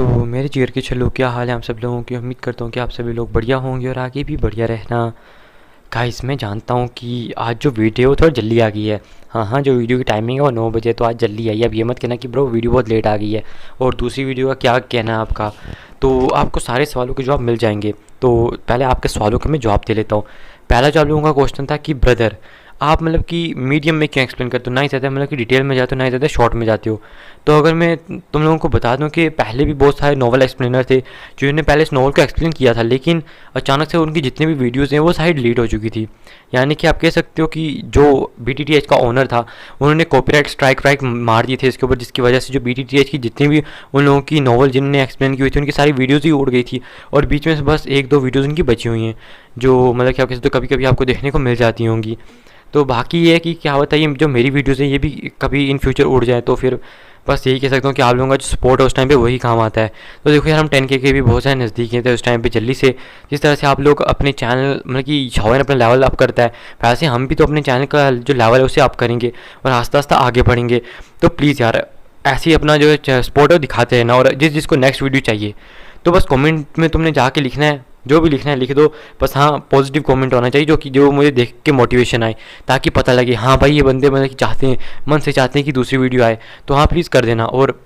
मेरे जिगर के छल्लू, क्या हाल है आप सब लोगों की। उम्मीद करता हूँ कि आप सभी लोग बढ़िया होंगे और आगे भी बढ़िया रहना। गाइस, मैं जानता हूँ कि आज जो वीडियो थोड़ा जल्दी आ गई है। हाँ, जो वीडियो की टाइमिंग है वो 9 बजे, तो आज जल्दी आई है। अब ये मत कहना कि ब्रो वीडियो बहुत लेट आ गई है। और दूसरी वीडियो का क्या कहना है आपका। तो आपको सारे सवालों के जवाब मिल जाएंगे। तो पहले आपके सवालों के मैं जवाब दे लेता हूँ। पहला जो आप लोगों का क्वेश्चन था कि ब्रदर, आप मतलब कि मीडियम में क्यों एक्सप्लेन करते हो, ना ही ज़्यादा मतलब कि डिटेल में जाते हो, ना ही ज़्यादा शॉर्ट में जाते हो। तो अगर मैं तुम लोगों को बता दूं कि पहले भी बहुत सारे नॉवल एक्सप्लेनर थे जिन्होंने पहले इस नॉवल को एक्सप्लेन किया था, लेकिन अचानक से उनकी जितनी भी वीडियोज़ हैं वो सारी डिलीट हो चुकी थी। यानी कि आप कह सकते हो कि जो BTTH का ओनर था उन्होंने कॉपीराइट स्ट्राइक मार दिए थे इसके ऊपर, जिसकी वजह से जो BTTH की जितनी भी उन लोगों की नॉवल जिन्होंने एक्सप्लेन की हुई थी उनकी सारी वीडियोज़ ही उड़ गई थी। और बीच में से बस एक दो वीडियोज़ उनकी बची हुई हैं जो मतलब कि आप कह सकते हो कभी कभी आपको देखने को मिल जाती होंगी। तो बाकी ये है कि क्या होता है, ये जो मेरी वीडियोज़ हैं ये भी कभी इन फ्यूचर उड़ जाए तो फिर बस यही कह सकता हूँ कि आप लोगों का जो सपोर्ट है उस टाइम पे वही काम आता है। तो देखो यार, हम 10K के भी बहुत सारे नज़दीक थे उस टाइम पे जल्दी से। जिस तरह से आप लोग अपने चैनल मतलब कि शावन अपना लेवल अप करता है, वैसे हम भी तो अपने चैनल का जो लेवल है उसे अप करेंगे और आस्ता आस्ता आगे बढ़ेंगे। तो प्लीज़ यार, ऐसे ही अपना जो सपोर्ट है वो दिखाते रहना। और जिसको नेक्स्ट वीडियो चाहिए तो बस कमेंट में तुमने जाके लिखना है, जो भी लिखना है लिख दो। बस हाँ, पॉजिटिव कमेंट होना चाहिए जो मुझे देख के मोटिवेशन आए, ताकि पता लगे हाँ भाई ये बंदे मतलब कि चाहते हैं, मन से चाहते हैं कि दूसरी वीडियो आए। तो हाँ, प्लीज़ कर देना। और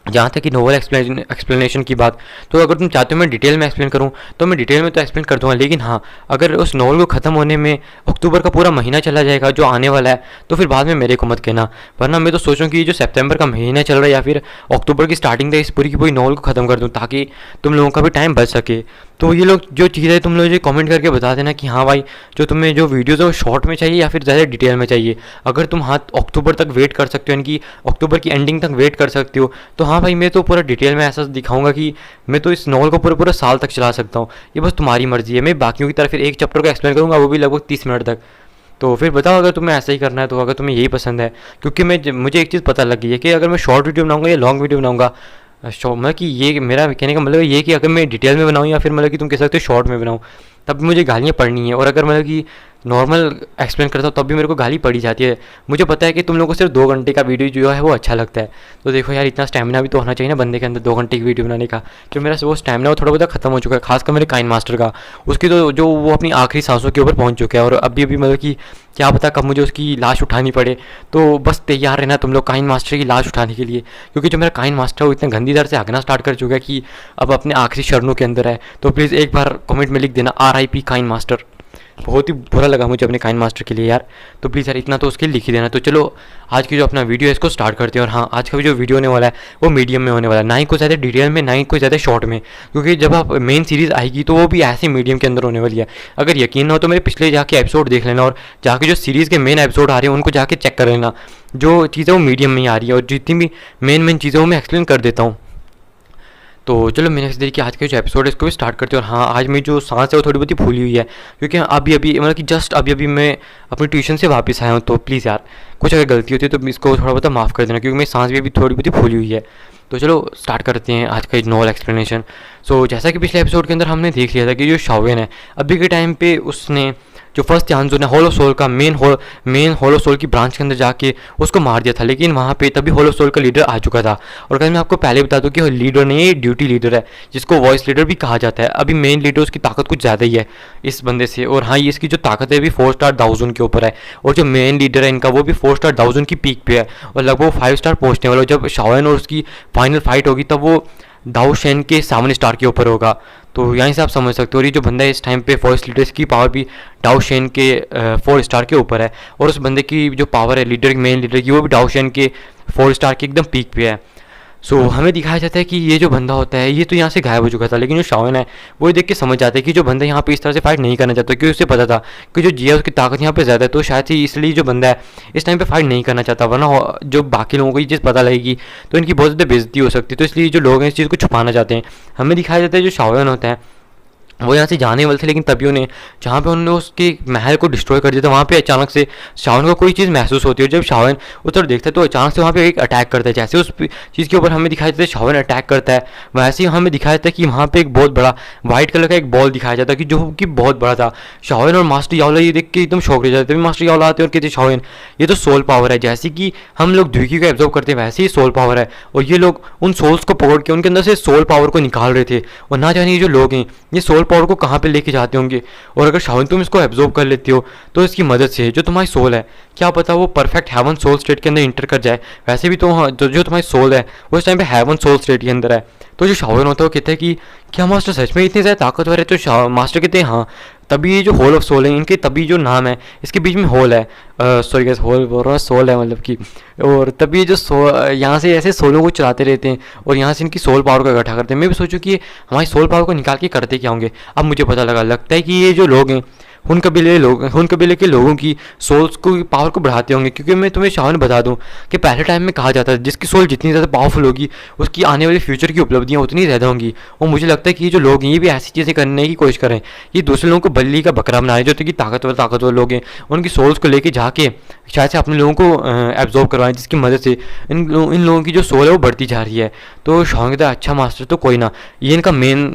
जहाँ तक कि नोवल एक्सप्लेनेशन की बात, तो अगर तुम चाहते हो मैं डिटेल में एक्सप्लेन करूँ तो मैं डिटेल में तो एक्सप्लेन कर दूँगा, लेकिन हाँ, अगर उस नोवल को ख़त्म होने में अक्टूबर का पूरा महीना चला जाएगा जो आने वाला है, तो फिर बाद में मेरे को मत कहना। वरना मैं तो सोचूँ कि जो सितंबर का महीना चल रहा है या फिर अक्टूबर की स्टार्टिंग तक इस पूरी की पूरी नोवल को ख़त्म कर दूँ, ताकि तुम लोगों का भी टाइम बच सके। तो ये लोग जो चीज़ें तुम लोग जो कमेंट करके बता देना कि हाँ भाई, जो तुम्हें जो वीडियोज़ है वो शॉर्ट में चाहिए या फिर ज़्यादा डिटेल में चाहिए। अगर तुम हाँ अक्टूबर तक वेट कर सकते हो, यानी कि अक्टूबर की एंडिंग तक वेट कर सकते हो, तो हाँ भाई, मैं तो पूरा डिटेल में ऐसा दिखाऊंगा कि मैं तो इस नॉवल को पूरे पूरे साल तक चला सकता हूँ। ये बस तुम्हारी मर्जी है। मैं बाकियों की तरह फिर एक चैप्टर को एक्सप्लेन करूँगा, वो भी लगभग 30 मिनट तक। तो फिर बताओ अगर तुम्हें ऐसा ही करना है, तो अगर तुम्हें यही पसंद है। क्योंकि मुझे एक चीज़ पता लग गई है कि अगर मैं शॉर्ट वीडियो बनाऊंगा या लॉन्ग वीडियो बनाऊंगा, मतलब कि ये मेरा कहने का मतलब ये कि अगर मैं डिटेल में बनाऊँ या फिर मतलब कि तुम कह सकते हो शॉर्ट में बनाऊँ, तब मुझे गालियाँ पड़नी है। और अगर मतलब कि नॉर्मल एक्सप्लेन करता हूँ तब भी मेरे को गाली पड़ी जाती है। मुझे पता है कि तुम लोगों को सिर्फ 2 घंटे का वीडियो जो है वो अच्छा लगता है। तो देखो यार, इतना स्टैमिना भी तो होना चाहिए ना बंदे के अंदर 2 घंटे की वीडियो बनाने का। जो मेरा वो स्टैमिना वो थोड़ा बहुत ख़त्म हो चुका है, खासकर मेरे काइन मास्टर का। उसकी तो जो वो अपनी आखिरी सांसों के ऊपर पहुँच चुका है, और अभी मतलब कि क्या पता कब मुझे उसकी लाश उठानी पड़े। तो बस तैयार रहना तुम लोग काइन मास्टर की लाश उठाने के लिए, क्योंकि जो मेरा काइन मास्टर है वो इतने गंदी दर से हगना स्टार्ट कर चुका है कि अब अपने आखिरी शरणों के अंदर है। तो प्लीज़ एक बार कमेंट में लिख देना RIP काइन मास्टर। बहुत ही बुरा लगा मुझे अपने काइन मास्टर के लिए यार। तो प्लीज़ यार, इतना तो उसके लिख ही देना। तो चलो आज की जो अपना वीडियो है इसको स्टार्ट करते हैं। और हाँ, आज का भी जो वीडियो होने वाला है वो मीडियम में होने वाला है, ना ही कोई ज़्यादा डिटेल में, ना ही कोई ज़्यादा शॉर्ट में। क्योंकि जब आप मेन सीरीज़ आएगी तो वो भी ऐसे मीडियम के अंदर होने वाली है। अगर यकीन ना हो तो मेरे पिछले जाके एपिसोड देख लेना, और जाके जो सीरीज़ के मेन एपिसोड आ रहे हैं उनको जाके चेक कर लेना। जो चीज़ें वो मीडियम में ही आ रही है, और जितनी भी मेन चीज़ें वो मैं एक्सप्लेन कर देता हूँ। तो चलो मैंने इस तरीके आज के जो एपिसोड है इसको भी स्टार्ट करते हैं। और हाँ, आज मेरी जो सांस है वो थोड़ी बहुत ही फूली हुई है, क्योंकि अभी मतलब कि जस्ट अभी मैं अपनी ट्यूशन से वापस आया हूँ। तो प्लीज़ यार, कुछ अगर गलती होती है तो इसको थोड़ा बहुत माफ़ कर देना, क्योंकि मेरी सांस भी अभी थोड़ी बहुत ही फूली हुई है। तो चलो स्टार्ट करते हैं आज का नॉवल एक्सप्लेनेशन। जैसा कि पिछले एपिसोड के अंदर हमने देख लिया था कि जो शाओवेन है अभी के टाइम पे उसने जो फर्स्ट चांसुन है होलो सोल का मेन होलो सोल की ब्रांच के अंदर जाके उसको मार दिया था, लेकिन वहाँ पे तभी होलो सोल का लीडर आ चुका था। और अगर मैं आपको पहले बता दूँ कि लीडर नहीं है, ड्यूटी लीडर है, जिसको वॉइस लीडर भी कहा जाता है। अभी मेन लीडर उसकी ताकत कुछ ज़्यादा ही है इस बंदे से। और हाँ, ये इसकी जो ताकत है भी 4 स्टार दाउजन के ऊपर है, और जो मेन लीडर है इनका वो भी 4 स्टार दाउजन की पीक पे है, और लगभग 5 स्टार पहुँचने वाला। जब शाओवेन और उसकी फाइनल फाइट होगी तब वो दाओ शेन के 7 स्टार के ऊपर होगा। तो यहीं से आप समझ सकते हो, और ये जो बंदा है इस टाइम पे फर्स्ट लीडर्स की पावर भी डाओ शेन के 4 स्टार के ऊपर है, और उस बंदे की जो पावर है लीडर मेन लीडर की वो भी डाओ शेन के 4 स्टार के एकदम पीक पे है। हमें दिखाया जाता है कि ये जो बंदा होता है ये तो यहाँ से गायब हो चुका था, लेकिन जो शाओवेन है वो देख के समझ जाता है कि जो बंदा यहाँ पे इस तरह से फाइट नहीं करना चाहता, क्योंकि उसे पता था कि जो जिया उसकी ताकत यहाँ पे ज़्यादा है। तो शायद ही इसलिए जो बंदा है इस टाइम पे फाइट नहीं करना चाहता, वरना जो बाकी लोगों को ये चीज़ पता लगेगी तो इनकी बहुत ज़्यादा बेइज्जती हो सकती है। तो इसलिए जो लोग हैं इस चीज़ को छुपाना चाहते हैं। हमें दिखाया जाता है जो शाओवेन होता है वो यहाँ से जाने वाले थे, लेकिन तभी उन्हें जहाँ पे उन्होंने उसके महल को डिस्ट्रॉय कर दिया था, वहाँ पे अचानक से शावन को कोई चीज़ महसूस होती है। जब शावन उधर देखता है तो अचानक से वहाँ पे एक अटैक करता है। जैसे उस चीज़ के ऊपर हमें दिखाई देता है शावन अटैक करता है, वैसे ही हमें दिखाया जाता है कि वहाँ पे एक बहुत बड़ा वाइट कलर का एक बॉल दिखाया जाता है कि जो कि बहुत बड़ा था। शावन और मास्टर यावला ये देख के एकदम शौक रह जाते हैं। मास्टर यावला आते हैं और कहते हैं शावन ये तो सोल पावर है, जैसे कि हम लोग द्विकी को एब्जॉर्व करते हैं वैसे ही सोल पावर है। और ये लोग उन सोल्स को पकड़ के उनके अंदर से सोल पावर को निकाल रहे थे, और ना जाने ये जो लोग हैं ये सोल पावर को कहाँ पे लेके जाते होंगे। और अगर शावन तुम इसको एब्जॉर्ब कर लेते हो तो इसकी मदद से जो तुम्हारी सोल है, क्या पता वो परफेक्ट हेवन सोल स्टेट के अंदर इंटर कर जाए। वैसे भी तो जो तुम्हारी सोल है वो इस टाइम पे हेवन सोल स्टेट के अंदर है। तो जो शावन होता है वो कहता है कि क्या मास्टर सच में इतने ज़्यादा ताकतवर है? तो मास्टर कहते हैं हाँ। तभी ये जो होल ऑफ सोल है इनके, तभी जो नाम है इसके बीच में होल है, सॉरी गैस होल बोल रहा हूँ, सोल है मतलब कि। और तभी जो यहाँ से ऐसे सोलों को चलाते रहते हैं और यहाँ से इनकी सोल पावर को इकट्ठा करते हैं। मैं भी सोचूं कि हमारी सोल पावर को निकाल के करते क्या होंगे। अब मुझे पता लगता है कि ये जो लोग हैं हुन कबीले के लोगों की सोल्स को पावर को बढ़ाते होंगे। क्योंकि मैं तुम्हें शावन बता दूं कि पहले टाइम में कहा जाता है जिसकी सोल जितनी ज़्यादा पावरफुल होगी उसकी आने वाली फ्यूचर की उपलब्धियाँ उतनी ज़्यादा होंगी। और मुझे लगता है कि ये जो लोग हैं ये भी ऐसी चीज़ें करने की कोशिश करें, ये दूसरे लोगों को बल्ली का बकरा बना रहे जो कि ताकतवर लोग हैं, उनकी सोल्स को लेके जाके शायद से अपने लोगों को एब्जॉर्ब करवाएं, जिसकी मदद से इन लोगों की जो सोल है वो बढ़ती जा रही है। तो शावन कहता है अच्छा मास्टर तो कोई ना, ये इनका मेन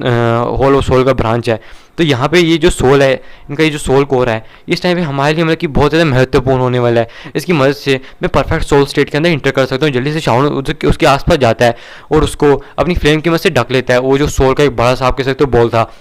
होल ऑफ सोल का ब्रांच है। तो यहाँ पे ये जो सोल है इनका, ये जो सोल कोर है इस टाइम पे हमारे लिए मतलब कि बहुत ज़्यादा महत्वपूर्ण होने वाला है। इसकी मदद से मैं परफेक्ट सोल स्टेट के अंदर इंटर कर सकता हूँ। जल्दी से शावन उसके आसपास जाता है और उसको अपनी फ्लेम की मदद से ढक लेता है। वो जो सोल का एक बड़ा सा आप कह सकते हो बॉल था,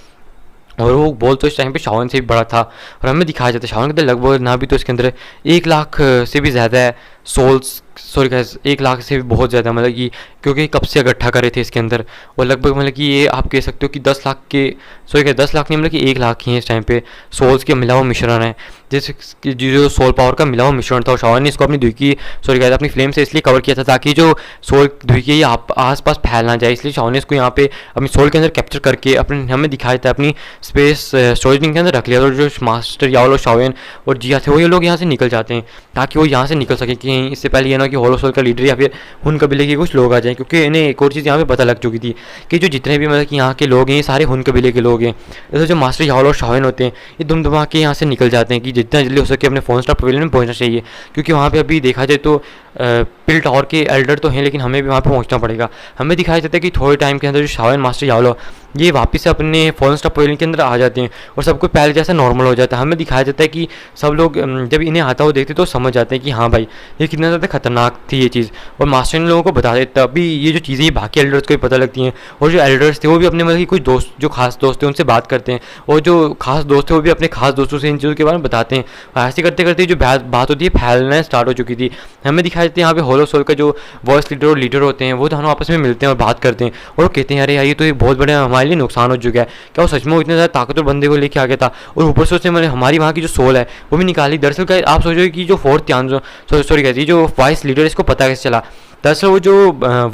और वो बॉल तो इस टाइम पे शावन से भी बड़ा था। और हमें दिखाया जाता है शावन के अंदर लगभग ना भी तो इसके अंदर 1 लाख से भी ज़्यादा है सोल्स, सॉरी गैस 1 लाख से भी बहुत ज़्यादा, मतलब कि क्योंकि कब से इकट्ठा करे थे इसके अंदर। और लगभग मतलब कि ये आप कह सकते हो कि 10 लाख के, सॉरी गैस 10 लाख नहीं मतलब कि 1 लाख ही है इस टाइम पे सोल्स के मिला हुआ मिश्रण है, जैसे कि जो सोल पावर का मिला हुआ मिश्रण था। और शावन ने इसको अपनी द्विकी, सॉरी गैस अपनी फ्लेम से इसलिए कवर किया था ताकि जो सोल द्विकी ये आस पास फैल ना जाए। इसलिए शावन ने इसको यहाँ पे अपनी सोल के अंदर कैप्चर करके अपने हमें दिखाया था अपनी स्पेस स्टोरेज के अंदर रख लिया। और जो मास्टर यावल और शावन और जिया थे वो ये लोग यहाँ से निकल जाते हैं ताकि वो यहाँ से निकल सकें कि इससे पहले ये ना कि होलो सोल का लीडर या फिर हुन कबीले के कुछ लोग आ जाएं। क्योंकि इन्हें एक और चीज़ यहाँ पे पता लग चुकी थी कि जो जितने भी मतलब कि यहाँ के लोग हैं ये सारे हुन कबीले के लोग हैं। जैसे जो मास्टर यावल और शावन होते हैं ये दुम दुमा के यहाँ से निकल जाते हैं कि जितना जल्दी हो सके अपने फोन स्टार पवेलियन में पहुँचना चाहिए। क्योंकि वहाँ पर अभी देखा जाए तो पिल टावर के एल्डर तो हैं, लेकिन हमें भी वहाँ पे पहुँचना पड़ेगा। हमें दिखाया जाता है कि थोड़े टाइम के अंदर जो शावन मास्टर यावलो ये वापस से अपने फॉरेन स्टार पवेलियन के अंदर आ जाते हैं और सब कुछ पहले जैसा नॉर्मल हो जाता है। हमें दिखाया जाता है कि सब लोग जब इन्हें आता हुआ देखते तो समझ जाते हैं कि हाँ भाई ये कितना ज़्यादा खतरनाक थी ये चीज़। और मास्टर इन लोगों को बता देता अभी ये जो चीज़ें ये बाकी एल्डर्स को भी पता लगती हैं। और जो एल्डर्स थे वो भी अपने मतलब कि कुछ दोस्त जो खास दोस्त थे उनसे बात करते हैं, और जो खास दोस्त थे वो भी अपने खास दोस्तों से इन चीज़ों के बारे में बताते हैं। और ऐसे करते करते जो बात होती है फैलना स्टार्ट हो चुकी थी। हमें दिखाया जाता है यहाँ पे होलो सोल का जो वॉइस लीडर और लीडर होते हैं वो दोनों आपस में मिलते हैं और बात करते हैं, और वो कहते हैं अरे यार ये तो एक बहुत बड़ा हमारे लिए नुकसान हो चुका है। क्या वो सच में वो इतने ज़्यादा ताकतवर बंदे को लेके आ गया था, और ऊपर से उसने मतलब हमारी वहाँ की जो सोल है वो भी निकाली। दरअसल क्या आप सोचो कि जो फोर्थ त्यान, सॉरी कहती जो वॉइस लीडर इसको पता कैसे चला। दरअसल वो जो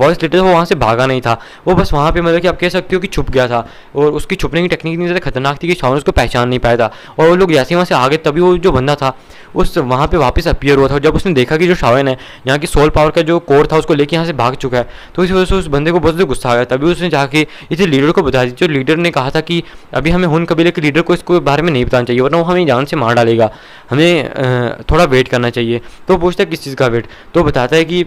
वॉइस लीडर वो वहाँ से भागा नहीं था, वो बस वहाँ पे मतलब कि आप कह सकते हो कि छुप गया था। और उसकी छुपने की टेक्निक इतनी ज़्यादा खतरनाक थी कि शावन उसको पहचान नहीं पाया था। और वो लोग जैसे वहाँ से आ गए तभी वो जो बंदा था उस वहाँ पे वापस अपीयर हुआ था। जब उसने देखा कि जो शावन है यहाँ की सोल पावर का जो कोर था उसको लेके यहाँ से भाग चुका है, तो इस वजह से उस बंदे को बहुत ज़्यादा गुस्सा आ गया। तभी उसने जाके इसे लीडर को बता दी। जो लीडर ने कहा था कि अभी हमें हुन कबीले के लीडर को इसको बारे में नहीं बताना चाहिए वरना वो हमें जान से मार डालेगा, हमें थोड़ा वेट करना चाहिए। तो पूछता है किस चीज़ का वेट, तो बताता है कि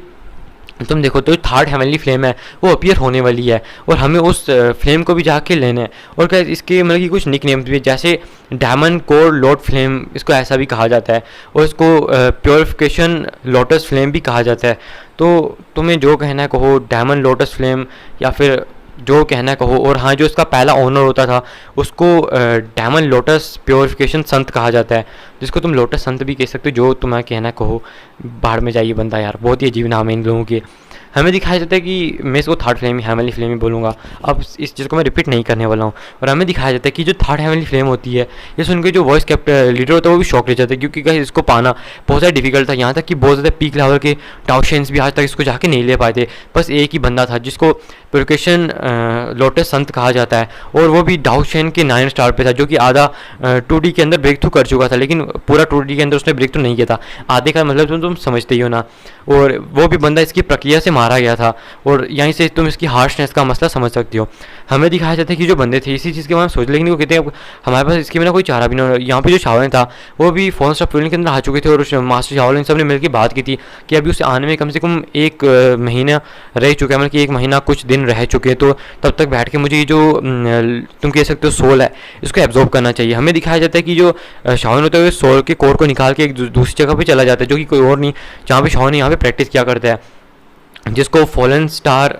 तुम देखो तो थर्ड हेवनली फ्लेम है वो अपीयर होने वाली है और हमें उस फ्लेम को भी जाके लेना है। और क्या इसके मतलब कि कुछ निक नेम्स भी है, जैसे डायमंड कोर लॉर्ड फ्लेम इसको ऐसा भी कहा जाता है, और इसको प्योरिफिकेशन लोटस फ्लेम भी कहा जाता है। तो तुम्हें जो कहना है कहो, डायमंड लोटस फ्लेम या फिर जो कहना है कहो। और हाँ, जो इसका पहला ओनर होता था उसको डायमंड लोटस प्योरिफिकेशन संत कहा जाता है, जिसको तुम लोटस संत भी कह सकते हो। जो तुम्हें कहना है कहो, बाहर में जाइए बंदा यार, बहुत ही अजीब नाम है इन लोगों के। हमें दिखाया जाता है कि मैं इसको थर्ड फ्लेम हेवनली फ्लेम ही बोलूँगा, अब इस चीज़ को मैं रिपीट नहीं करने वाला हूँ। और हमें दिखाया जाता है कि जो थर्ड हेवनली फ्लेम होती है ये सुन के जो वॉइस लीडर होता है वो भी शौक ले जाता है, क्योंकि गाइस इसको पाना बहुत ज़्यादा डिफिकल्ट था। यहाँ तक कि बहुत ज़्यादा पीक लेवल के टाउशेंस भी आज तक इसको जाके नहीं ले पाए थे। बस एक ही बंदा था जिसको प्योरिफिकेशन लोटस संत कहा जाता है, और वो भी डाउशेन के 9 स्टार पे था, जो कि आधा 2D के अंदर ब्रेक थ्रू कर चुका था, लेकिन पूरा 2D के अंदर उसने ब्रेक थ्रू नहीं किया था। आधे का मतलब तुम समझते ही हो ना। और वो भी बंदा इसकी प्रक्रिया से मारा गया था। और यहीं से तुम इसकी हार्शनेस का मसला समझ सकते हो। हमें दिखाया जाता है कि जो बंदे थे इसी चीज़ के बारे में सोच, लेकिन वो कहते हैं हमारे पास इसके बिना कोई चारा भी नहीं। यहाँ पे जो शाओलिन था वो भी फोन स्टॉप ट्रेनिंग के अंदर आ चुके थे और मास्टर शाओलिन सब ने मिलकर बात की थी कि अभी उसे आने में कम से कम 1 महीना रह चुका है, मतलब कि 1 महीना कुछ दिन रह चुके हैं। तो तब तक बैठ के मुझे ये जो तुम कह सकते हो सोल है इसको एब्जॉर्ब करना चाहिए। हमें दिखाया जाता है कि जो शाओलिन होता है वो सोल के कोर को निकाल के एक दूसरी जगह पे चला जाता है, जो कि कोई और नहीं, जहाँ पे शाओलिन यहाँ पे प्रैक्टिस किया करता है, जिसको फॉलन स्टार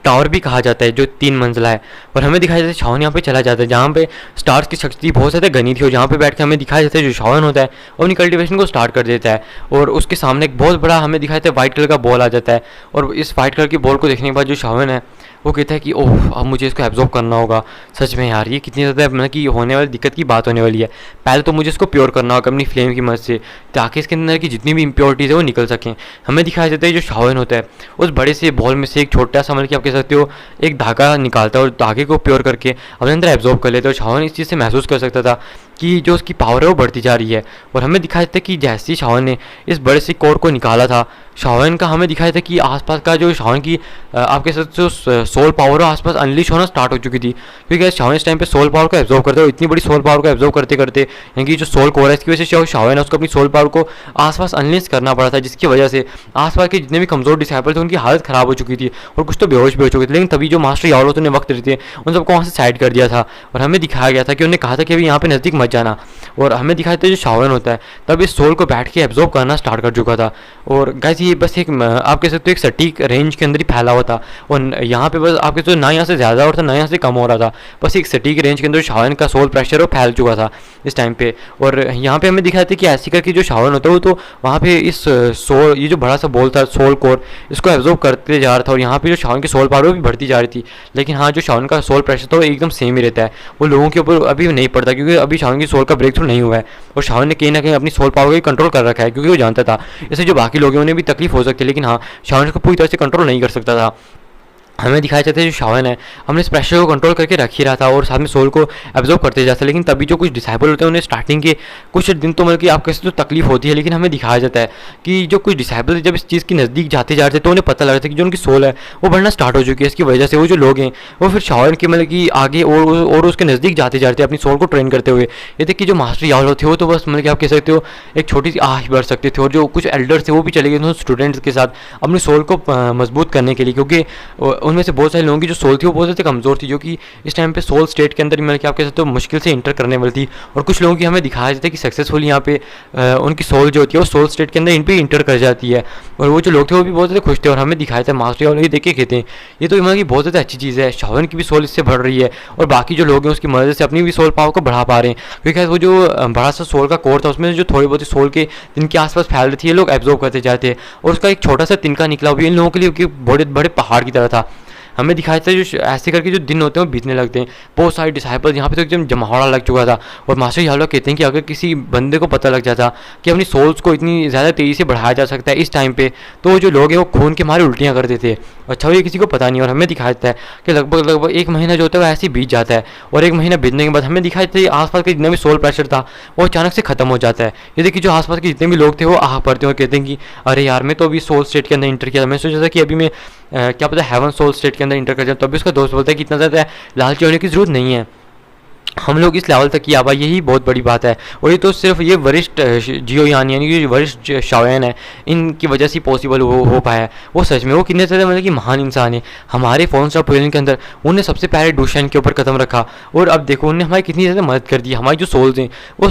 टावर भी कहा जाता है, जो 3 मंजिला है। और हमें दिखाया जाता है शाओन यहाँ पे चला जाता है जहाँ पे स्टार्स की शक्ति बहुत ज़्यादा घनी थी, और जहाँ पे बैठ के हमें दिखाया जाता है जो शाओन होता है वो अपनी कल्टिवेशन को स्टार्ट कर देता है। और उसके सामने एक बहुत बड़ा हमें दिखाया जाता है वाइट कलर का बॉल आ जाता है। और इस वाइट कलर की बॉल को देखने के बाद जो शाओन है वो कहता है कि ओह अब मुझे इसको एब्जॉर्ब करना होगा। सच में यार ये कितनी ज़्यादा मतलब कि होने वाली दिक्कत की बात होने वाली है। पहले तो मुझे इसको प्योर करना होगा अपनी फ्लेम की मदद से, ताकि इसके अंदर की जितनी भी इम्प्योरिटीज़ है वो निकल सकें। हमें दिखाया जाता है जो शाओन होता है उस बड़े से बॉल में से एक छोटा सा मतलब कि आप कह सकते हो एक धागा निकालता है और धागे को प्योर करके अपने अंदर एब्जॉर्ब कर लेता है। और शाओन इस चीज़ से महसूस कर सकता था कि जो उसकी पावर है वो बढ़ती जा रही है। और हमें दिखाया जाता है कि जैसे ही शाओन ने इस बड़े से कोर को निकाला था, शाओन का हमें दिखाया था कि आसपास का जो शाओन की आप कह सकते हो सोल पावर है आसपास अनलिश होना स्टार्ट हो चुकी थी, क्योंकि शाओन इस टाइम पे सोल पावर को एब्जॉर्ब करते हैं। इतनी बड़ी सोल पावर को एब्जॉर्ब करते करते यानी कि जो सोल कोर है इसकी वजह से शाओन है उसको अपनी सोल पावर को आसपास अनलिश करना पड़ा था, जिसकी वजह से आसपास के जितने भी कमजोर डिसाइपल थे उनकी हालत खराब हो चुकी थी और कुछ तो बेहोश भी हो चुके थे। लेकिन तभी जो मास्टर याओलोथ ने वक्त देते उन सबको वहाँ से साइड कर दिया था और हमें दिखाया गया था कि उन्होंने कहा था कि अभी यहाँ पे नज़दीक मत जाना। और हमें दिखाया था जो शाओन होता है तब इस सोल को बैठ के एब्जॉर्ब करना स्टार्ट कर चुका था। और गाइस ये बस एक आप कह सकते हो एक सटीक रेंज के अंदर ही फैला हुआ था और यहाँ पे बस आप कह सकते हो ना यहाँ से ज़्यादा और था ना यहाँ से कम हो रहा था, बस एक सटीक रेंज के अंदर शाओन का सोल प्रेशर वो फैल चुका था इस टाइम पे। और यहाँ पे हमें दिखाया था कि ऐसी करके जो शाओन होता है वो तो वहाँ पे इस सोल ये जो बड़ा सा बॉल था सोल कोर इसको एब्जॉर्ब करते जा रहा था और यहाँ पे जो शाओन की सोल पावर भी बढ़ती जा रही थी। लेकिन हाँ जो शाओन का सोल प्रेशर था वो एकदम सेम ही रहता है, वो लोगों के ऊपर अभी नहीं पड़ता, क्योंकि अभी शाओन की सोल का ब्रेक थ्रू नहीं हुआ है और शाओन ने कहीं ना कहीं अपनी सोल पावर को कंट्रोल कर रखा है, क्योंकि वो जानता था इससे जो बाकी लोग हैं उन्हें भी तकलीफ हो सकती है, लेकिन हाँ शाओन को पूरी तरह से कंट्रोल नहीं कर सकता था। हमें दिखाया जाता है जो शाओन है हमने इस प्रेशर को कंट्रोल करके रख ही रहा था और साथ में सोल को एब्जॉर्ब करते जाता है। लेकिन तभी जो कुछ डिसाइबल होते हैं उन्हें स्टार्टिंग के कुछ दिन तो मतलब कि आप कैसे तो तकलीफ होती है, लेकिन हमें दिखाया जाता है कि जो कुछ डिसाइबल जब इस चीज़ के नज़दीक जाते जा रहे थे तो उन्हें पता लगा था कि जो उनकी सोल है वो बढ़ना स्टार्ट हो चुकी है। इसकी वजह से वो जो लोग हैं वो फिर शाओन के मतलब कि आगे और उसके नज़दीक जाते जा रहे थे अपनी सोल को ट्रेन करते हुए। ये थे कि जो मास्टर याओलोथ थे वो तो बस मतलब कि आप कह सकते हो एक छोटी सी आह बढ़ सकते थे और जो कुछ एल्डर्स थे वो भी चले गए थे स्टूडेंट्स के साथ अपनी सोल को मजबूत करने के लिए, क्योंकि उनमें से बहुत सारे लोगों की जो सोल थी वो बहुत ज़्यादा कमज़ोर थी, जो कि इस टाइम पे सोल स्टेट के अंदर मतलब कि आप कह सकते हो मुश्किल से इंटर करने वाली थी। और कुछ लोगों की हमें दिखाया जाता है कि सक्सेसफुली यहाँ पे उनकी सोल जो होती है वो सोल स्टेट के अंदर इन पे इंटर कर जाती है और वो जो लोग थे वो भी बहुत ज़्यादा खुश थे। और हमें दिखाया था मास्टर याओलोथ देख के कहते हैं ये तो मतलब कि बहुत ज़्यादा अच्छी चीज़ है, शाओन की भी सोल इससे बढ़ रही है और बाकी जो लोग हैं उसकी मदद से अपनी भी सोल पावर को बढ़ा पा रहे हैं, क्योंकि वो जो बड़ा सा सोल का कोर था उसमें जो थोड़ी बहुत सोल के जिनके आसपास फैल रही थी ये लोग एब्जॉर्ब करते जाते हैं और उसका एक छोटा सा तिनका निकला हुआ इन लोगों के लिए बड़े बड़े पहाड़ की तरह था। हमें दिखाया था जो ऐसे करके जो दिन होते हैं वो बीतने लगते हैं, बहुत सारे डिसाइपल यहाँ पे तो एकदम जमावड़ा लग चुका था। और मास्टर याओलोथ कहते हैं कि अगर किसी बंदे को पता लग जाता कि अपनी सोल्स को इतनी ज़्यादा तेज़ी से बढ़ाया जा सकता है इस टाइम पे, तो वो जो लोग हैं वो खून के मारे उल्टियाँ कर देते। अच्छा ये किसी को पता नहीं। और हमें दिखाया जाता है कि लगभग 1 महीना जो होता है वो ऐसे ही बीत जाता है और 1 महीना बीतने के बाद हमें दिखाया जाता है आसपास का जितना भी सोल प्रेशर था वो अचानक से खत्म हो जाता है। ये देखिए जो आसपास के जितने भी लोग थे वो आह पड़ते हैं और कहते हैं कि अरे यार मैं तो अभी सोल स्टेट के अंदर इंटर किया था, मैं सोचा था कि अभी मैं क्या पता हेवन सोल स्टेट के अंदर इंटर कर जाऊँ। तभी उसका दोस्त बोलता है कि इतना ज़्यादा लालची होने की ज़रूरत नहीं है, हम लोग इस लेवल तक किया हुआ यही बहुत बड़ी बात है। और ये तो सिर्फ ये वरिष्ठ जियोयान यानी कि वरिष्ठ शाओन है इनकी वजह से पॉसिबल हो पाया है। वो सच में वो कितने ज़्यादा मतलब कि महान इंसान है। हमारे फोन स्टॉप ट्रेनिंग के अंदर उन्होंने सबसे पहले डुशन के ऊपर कदम रखा और अब देखो उन्होंने हमारी कितनी ज़्यादा मदद कर दी। हमारी जो सोल्स हैं वो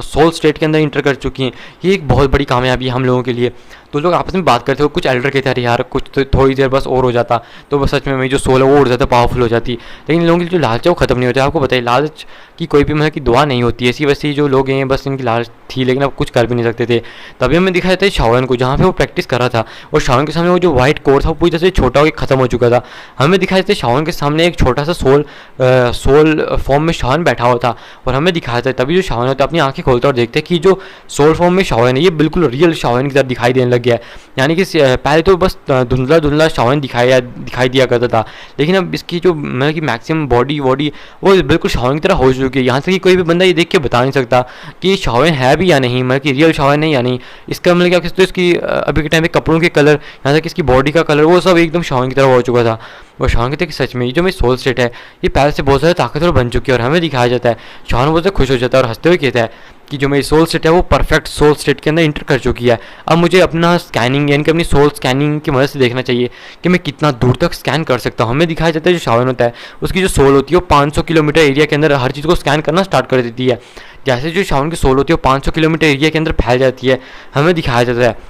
सोल स्टेट के अंदर इंटर कर चुकी हैं, ये एक बहुत बड़ी कामयाबी है हम लोगों के लिए। तो लोग आपस में बात करते हो, कुछ एल्डर कहते हैं यार कुछ तो थोड़ी देर बस और हो जाता तो बस सच में मेरी जो सोल है वो और ज़्यादा पावरफुल हो जाती। लेकिन लोगों की जो लालच है वो ख़त्म नहीं होता। आपको बताइए लालच की कोई भी मतलब की दुआ नहीं होती है, ऐसी वैसी जो लोग हैं बस इनकी लालच थी लेकिन अब कुछ कर भी नहीं सकते थे। तभी हमें दिखाया था शाओन को जहाँ पे वो प्रैक्टिस कर रहा था और शाओन के सामने वो जो वाइट कोर था वो पूरी तरह से छोटा होकर खत्म हो चुका था। हमें दिखाया था शाओन के सामने एक छोटा सा सोल फॉर्म में शाओन बैठा हुआ था और हमें दिखाया था तभी जो शाओन होता है अपनी आंखें खोलता और देखते हैं कि जो सोल फॉर्म में शाओन है ये बिल्कुल रियल शाओन की तरह दिखाई देने लग लग गया है। यानी कि पहले तो बस धुंधला धुंधला शावन दिखाई दिया करता था, लेकिन अब इसकी जो मतलब कि मैक्सिमम बॉडी वॉडी वो बिल्कुल शावन की तरह हो चुकी है। यहाँ तक कि कोई भी बंदा ये देख के बता नहीं सकता कि ये शावन है भी या नहीं, मतलब कि रियल शावन है या नहीं। इसका मतलब क्या कहते तो इसकी अभी के टाइम पे कपड़ों के कलर, यहाँ तक इसकी बॉडी का कलर, वो सब एकदम शावन की तरह हो चुका था। और शावन कहते हैं कि सच में ये जो मेरी सोल स्टेट है ये पहले से बहुत ज़्यादा ताकतवर बन चुकी है। और हमें दिखाया जाता है, शावन बहुत ज़्यादा खुश हो जाता है और हंसते हुए कहता है कि जो मेरी सोल स्टेट है वो परफेक्ट सोल स्टेट के अंदर इंटर कर चुकी है। अब मुझे अपना स्कैनिंग यानी कि अपनी सोल स्कैनिंग की मदद से देखना चाहिए कि मैं कितना दूर तक स्कैन कर सकता हूँ। हमें दिखाया जाता है जो शावन होता है उसकी जो सोल होती है वो 500 किलोमीटर एरिया के अंदर हर चीज़ को स्कैन करना स्टार्ट कर देती है। जैसे जो शावन की सोल होती है वो 500 किलोमीटर एरिया के अंदर फैल जाती है। हमें दिखाया जाता है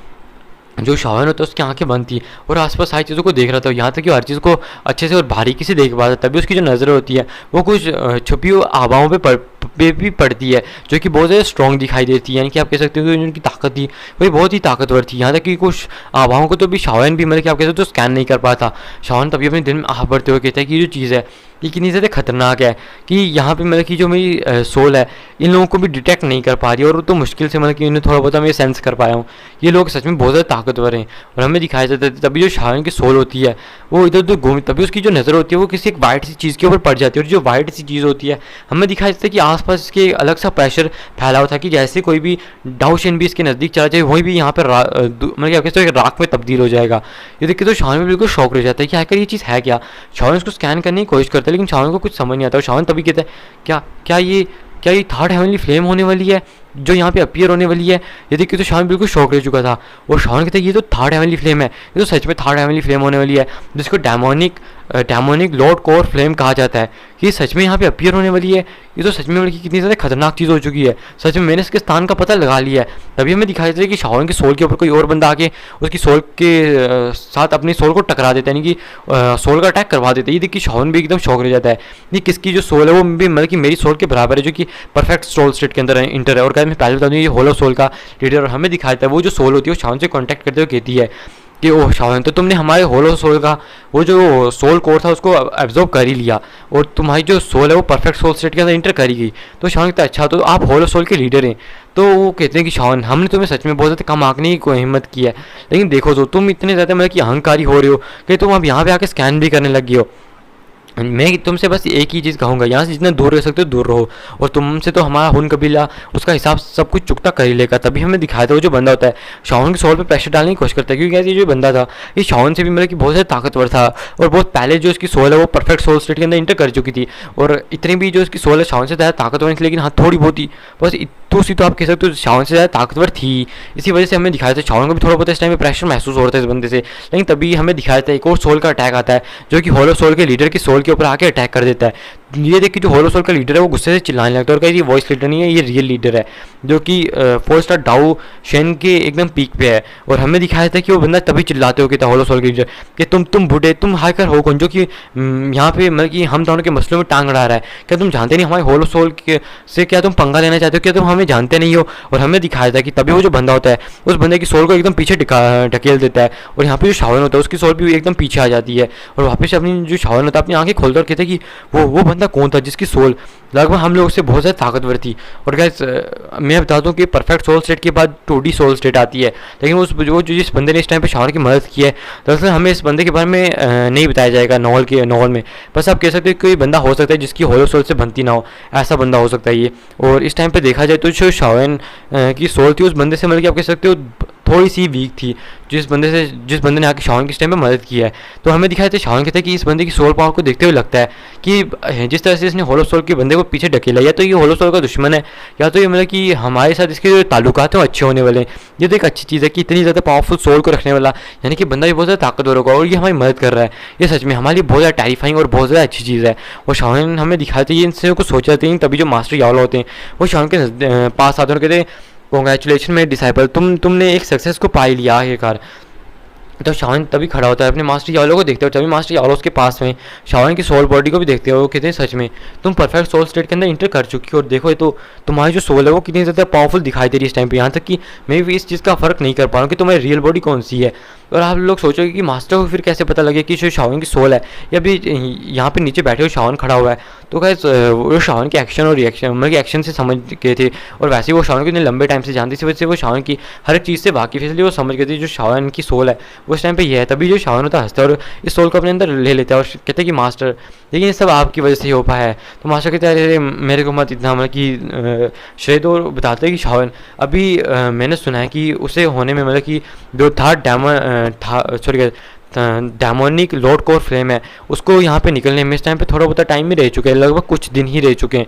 जो शावन होता है उसकी आंखें बंद थी और आसपास सारी चीज़ों को देख रहा था, यहाँ तक कि हर चीज़ को अच्छे से और बारीकी से देख पाता। तभी उसकी जो नज़र होती है वो कुछ छुपी हुई आभाओं पे भी पड़ती है जो कि बहुत ज़्यादा स्ट्रॉन्ग दिखाई देती है। यानी कि आप कह सकते हो कि उनकी ताकत थी वही बहुत ही ताकतवर थी। यहाँ तक कि कुछ आभाओं को तो भी शावन भी मतलब कि आप कह सकते हो स्कैन नहीं कर पाता। शावन तभी अपने दिल में आह भरते हुए कहता है कि ये जो चीज़ है ये कितनी ज़्यादा खतरनाक है कि यहाँ पे मतलब कि जो मेरी सोल है इन लोगों को भी डिटेक्ट नहीं कर पा रही है। और तो मुश्किल से मतलब कि इन्हें थोड़ा बहुत मैं सेंस कर पाया हूँ, ये लोग सच में बहुत ज़्यादा ताकतवर हैं। और हमें दिखाया जाता है तभी जो शावन की सोल होती है वो इधर उधर घूम, तभी उसकी जो नज़र होती है वो किसी एक वाइट सी चीज़ के ऊपर पड़ जाती है। और जो वाइट सी चीज़ होती है हमें दिखाया जाता है कि आसपास इसके अलग सा प्रेशर फैला हुआ था कि जैसे कोई भी डाउशन भी इसके नज़दीक चला जाए वहीं भी यहाँ पर मतलब क्या कहते हैं राख में तब्दील हो जाएगा। ये देखिए तो शावन में बिल्कुल शौक रह जाता है कि आखिर ये चीज़ है क्या। शावन इसको स्कैन करने की कोशिश करता है लेकिन शावन को कुछ समझ नहीं आता। और शावन तभी कहता है क्या ये थर्ड हेवनली फ्लेम होने वाली है जो यहाँ पे अपीयर होने वाली है। ये देखिए तो शावन बिल्कुल शौक रह चुका था और शावन कहता है ये तो थर्ड हेवनली फ्लेम है, ये तो सच में थर्ड हेवनली फ्लेम होने वाली है जिसको डेमोनिक लॉर्ड कोर फ्लेम कहा जाता है। ये सच में यहाँ पे अपीयर होने वाली है। ये तो सच में मतलब कितनी ज़्यादा खतरनाक चीज़ हो चुकी है। सच में मैंने इसके स्थान का पता लगा लिया है। तभी हमें दिखाई देता है कि शावन की सोल के ऊपर कोई और बंदा आके उसकी सोल के साथ अपनी सोल को टकरा देता है, यानी कि सोल का अटैक करवा देता है। ये देखिए शावन भी एकदम शौक रह जाता है। ये किसकी जो सोल है वो भी मतलब कि मेरी सोल के बराबर है जो कि परफेक्ट सोल स्टेट के अंदर इंटर है। और मैं पहले बता दूँ ये होलो सोल का लीडर। और हमें दिखाया था वो जो सोल होती है वो शावन से कॉन्टैक्ट करते हुए कहती है कि ओह शावन तो तुमने हमारे होलो सोल का वो जो सोल कोर था उसको एब्जॉर्ब कर ही लिया और तुम्हारी जो सोल है वो परफेक्ट सोल स्टेट के अंदर इंटर करी गई। तो शावन कहता है अच्छा तो आप होलो सोल के लीडर हैं। तो वो कहते हैं कि शावन हमने तुम्हें सच में बहुत ज़्यादा कम आंकने की हिम्मत की है, लेकिन देखो तो तुम इतने ज़्यादा मतलब कि अहंकारी हो रहे हो कि तुम अब यहाँ पे आके स्कैन भी करने लग गए हो। मैं तुमसे बस एक ही चीज़ कहूँगा, यहाँ से जितना दूर रह सकते हो दूर रहो और तुमसे तो हमारा हुन कबीला उसका हिसाब सब कुछ चुकता कर ही लेगा। तभी हमें दिखाया था वो जो बंदा होता है शावन के सोल पे प्रेशर डालने की कोशिश करता है क्योंकि ऐसे जो बंदा था ये शावन से भी मतलब कि बहुत ज़्यादा ताकतवर था और बहुत पहले जो इसकी सोल है वो परफेक्ट सोल स्टेट के अंदर इंटर कर चुकी थी। और इतनी भी जो इसकी सोल है शावन से ज़्यादा ताकतवर नहीं थी, लेकिन हाँ थोड़ी बहुत ही बस तो आप कह सकते हो शावन से ज़्यादा ताकतवर थी। इसी वजह से हमें दिखाया था शावन को भी थोड़ा बहुत इस टाइम में प्रेशर महसूस हो रहा था इस बंदे से। लेकिन तभी हमें दिखाया था एक और सोल का अटैक आता है जो कि होलो सोल के लीडर की सोल के ऊपर आके अटैक कर देता है। ये देख के जो होलो सोल का लीडर है वो गुस्से से चिल्लाने लगता है और कहीं ये वॉइस लीडर नहीं है, ये रियल लीडर है जो कि 4 स्टार डाउ शेन के एकदम पीक पे है। और हमें दिखाया था कि वो बंदा तभी चिल्लाते हो कि था होलो सोल के लीडर कि तुम बूढ़े तुम हाइकर हो कौन जो कि यहाँ पे मतलब कि हम दोनों के मसलों में टांग अड़ा रहा है। क्या तुम जानते नहीं हमारे होलो सोल के से क्या तुम पंगा लेना चाहते हो, क्या तुम हमें जानते नहीं हो। और हमें दिखाया था कि तभी वो जो बंदा होता है उस बंदे की सोल को एकदम पीछे ढकेल देता है और यहाँ पे जो शावन होता है उसकी सोल भी एकदम पीछे आ जाती है और वापस अपनी जो शावन होता है अपनी आंखें खोलता और कहते हैं कि वो बंदा कौन था जिसकी सोल लगभग हम लोग से बहुत ज़्यादा ताकतवर थी। और गैस मैं बता दूं कि परफेक्ट सोल स्टेट के बाद 2D सोल स्टेट आती है, लेकिन वो जो जिस बंदे ने इस टाइम पे शावन की मदद की है दरअसल हमें इस बंदे के बारे में नहीं बताया जाएगा नॉवल में। बस आप कह सकते हो कोई बंदा हो सकता है जिसकी होलो सोल से बनती ना हो, ऐसा बंदा हो सकता है ये। और इस टाइम पे देखा जाए तो जो शावन की सोल थी उस बंदे से मतलब कि आप कह सकते हो थोड़ी सी वीक थी जिस बंदे ने आके शावन के टाइम पे मदद की है। तो हमें दिखाया था शावन कहता है कि इस बंदे की सोल पावर को देखते हुए लगता है कि जिस तरह से इसने होलो सोल के बंदे को पीछे ढकेला या तो ये होलो सोल का दुश्मन है या तो ये मतलब कि हमारे साथ इसके जो ताल्लुकात हैं वो अच्छे होने वाले हैं। ये तो एक अच्छी चीज़ है कि इतनी ज़्यादा पावरफुल सोल को रखने वाला यानी कि बंदा भी बहुत ज़्यादा ताकतवर होगा और ये हमारी मदद कर रहा है। ये सच में हमारे लिए बहुत ज़्यादा टेरिफाइंग और बहुत ज़्यादा अच्छी चीज़ है। और शावन हमें दिखाते ये इनसे कुछ सोच जाते हैं तभी जो मास्टर यावला होते हैं वो शावन के पास आते हैं और कहते हैं कॉन्ग्रेचुलेशन मेरे डिसाइपल तुमने एक सक्सेस को पा लिया आखिरकार। तो शावन तभी खड़ा होता है अपने मास्टर यावलो को देखते हो, तभी मास्टर यावलो उसके पास में शावन की सोल बॉडी को भी देखते हो। कहते हैं सच में तुम परफेक्ट सोल स्टेट के अंदर इंटर कर चुकी हो और देखो ये तो तुम्हारी जो सोल है वो कितनी ज़्यादा पावरफुल दिखाई दे रही है इस टाइम पे, यहाँ तक कि मैं भी इस चीज़ का फ़र्क नहीं कर पा रहा हूँ कि तुम्हारी रियल बॉडी कौन सी है। और आप लोग सोचोगे कि मास्टर को फिर कैसे पता लगे कि जो शावन की सोल है या अभी यहाँ पे नीचे बैठे हुए शावन खड़ा हुआ है। तो गाइस वो शावन के एक्शन और रिएक्शन मतलब कि एक्शन से समझ गए थे, और वैसे ही वो शावन को इतने लंबे टाइम से जानती थी, वजह से वो शावन की हर एक चीज़ से वाकिफ़ है, इसलिए वो समझ गए थे जो शावन की सोल है वो उस टाइम पे ये है। तभी जो शावन होता है हंसता है और इस सोल को अपने अंदर ले लेता है और कहते हैं कि मास्टर लेकिन ये सब आपकी वजह से ही हो पाया है। तो मास्टर कहते हैं अरे मेरे को मत इतना मतलब कि श्रेय दो। बताते हैं कि शावन अभी मैंने सुना है कि उसे होने में मतलब कि जो था डेमोनिक लॉर्ड कोर फ्लेम है उसको यहाँ पे निकलने में इस टाइम पे थोड़ा बहुत टाइम ही रह चुके हैं, लगभग कुछ दिन ही रह चुके हैं।